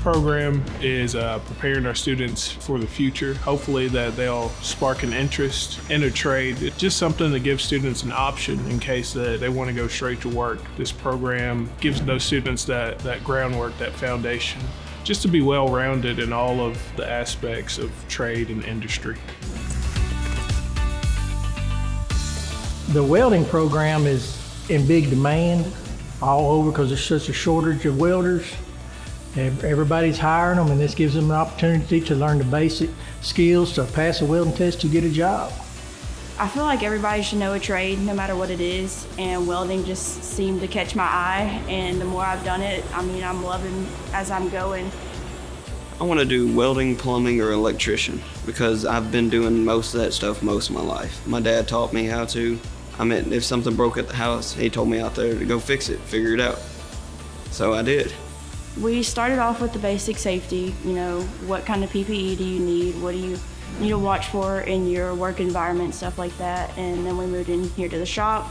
program is preparing our students for the future. Hopefully that they'll spark an interest in a trade. It's just something that gives students an option in case that they want to go straight to work. This program gives those students that groundwork, that foundation, just to be well-rounded in all of the aspects of trade and industry. The welding program is in big demand all over because there's such a shortage of welders. Everybody's hiring them, and this gives them an opportunity to learn the basic skills to pass a welding test to get a job. I feel like everybody should know a trade, no matter what it is, and welding just seemed to catch my eye, and the more I've done it, I'm loving as I'm going. I want to do welding, plumbing, or electrician because I've been doing most of that stuff most of my life. My dad taught me how to. If something broke at the house, he told me out there to go fix it, figure it out. So I did. We started off with the basic safety, what kind of PPE do you need, what do you need to watch for in your work environment, stuff like that. And then we moved in here to the shop.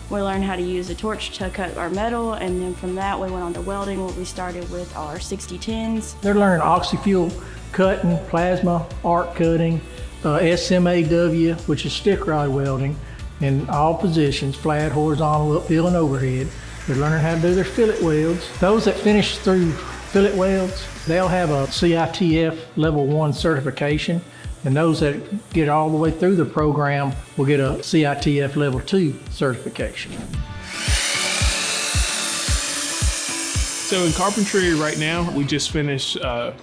We learned how to use a torch to cut our metal, and then from that we went on to welding, where we started with our 6010s. They're learning oxy-fuel cutting, plasma arc cutting, SMAW, which is stick rod welding, in all positions, flat, horizontal, uphill, and overhead. They're learning how to do their fillet welds. Those that finish through fillet welds, they'll have a CITF Level 1 certification, and those that get all the way through the program will get a CITF Level 2 certification. So in carpentry right now, we just finished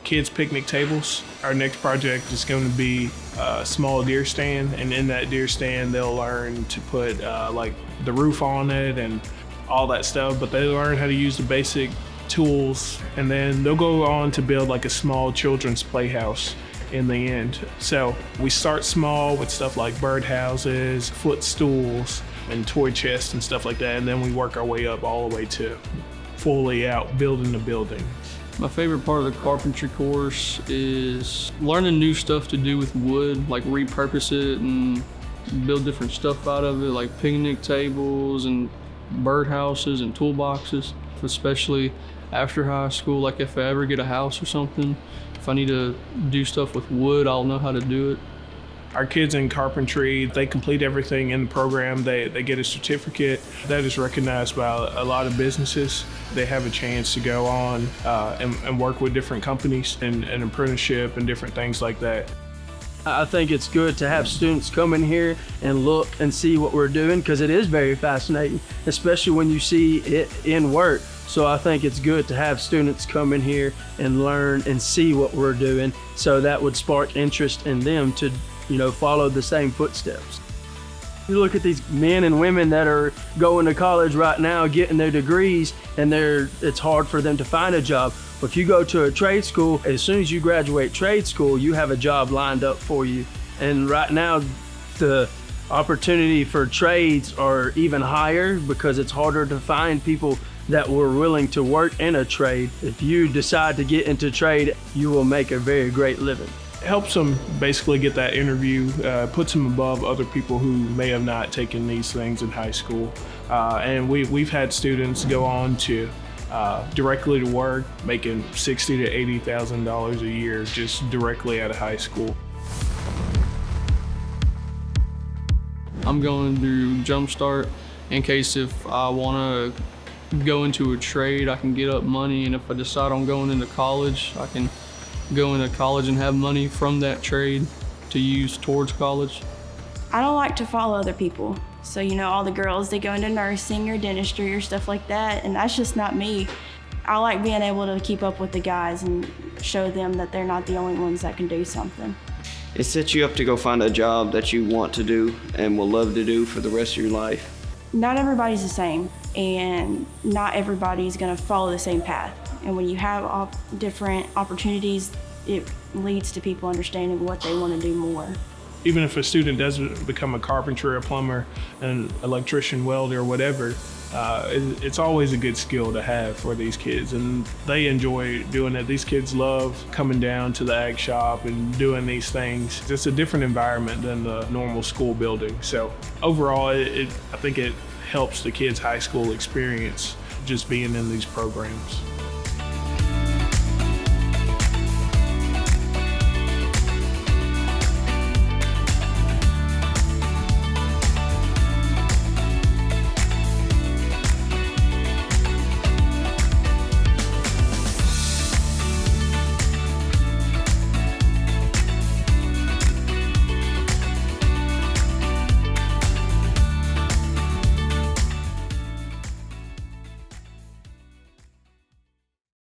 kids' picnic tables. Our next project is going to be a small deer stand, and in that deer stand, they'll learn to put like the roof on it and all that stuff, but they learn how to use the basic tools, and then they'll go on to build like a small children's playhouse in the end. So we start small with stuff like birdhouses, footstools, and toy chests and stuff like that, and then we work our way up all the way to fully out building the building. My favorite part of the carpentry course is learning new stuff to do with wood, like repurpose it and build different stuff out of it, like picnic tables and birdhouses and toolboxes, especially after high school. Like if I ever get a house or something, if I need to do stuff with wood, I'll know how to do it. Our kids in carpentry, they complete everything in the program. They get a certificate that is recognized by a lot of businesses. They have a chance to go on and work with different companies and an apprenticeship and different things like that. I think it's good to have students come in here and look and see what we're doing, because it is very fascinating, especially when you see it in work. So I think it's good to have students come in here and learn and see what we're doing, so that would spark interest in them to, follow the same footsteps. You look at these men and women that are going to college right now, getting their degrees, and it's hard for them to find a job. If you go to a trade school, as soon as you graduate trade school, you have a job lined up for you. And right now, the opportunity for trades are even higher because it's harder to find people that were willing to work in a trade. If you decide to get into trade, you will make a very great living. It helps them basically get that interview, puts them above other people who may have not taken these things in high school. And we've had students go on to directly to work, making $60,000 to $80,000 a year just directly out of high school. I'm going through Jumpstart in case if I want to go into a trade, I can get up money, and if I decide I'm going into college, I can go into college and have money from that trade to use towards college. I don't like to follow other people. So, all the girls, they go into nursing or dentistry or stuff like that, and that's just not me. I like being able to keep up with the guys and show them that they're not the only ones that can do something. It sets you up to go find a job that you want to do and will love to do for the rest of your life. Not everybody's the same, and not everybody's gonna follow the same path. And when you have different opportunities, it leads to people understanding what they want to do more. Even if a student doesn't become a carpenter, a plumber, an electrician, welder, or whatever, it's always a good skill to have for these kids, and they enjoy doing it. These kids love coming down to the ag shop and doing these things. It's a different environment than the normal school building. So overall, I think it helps the kids' high school experience just being in these programs.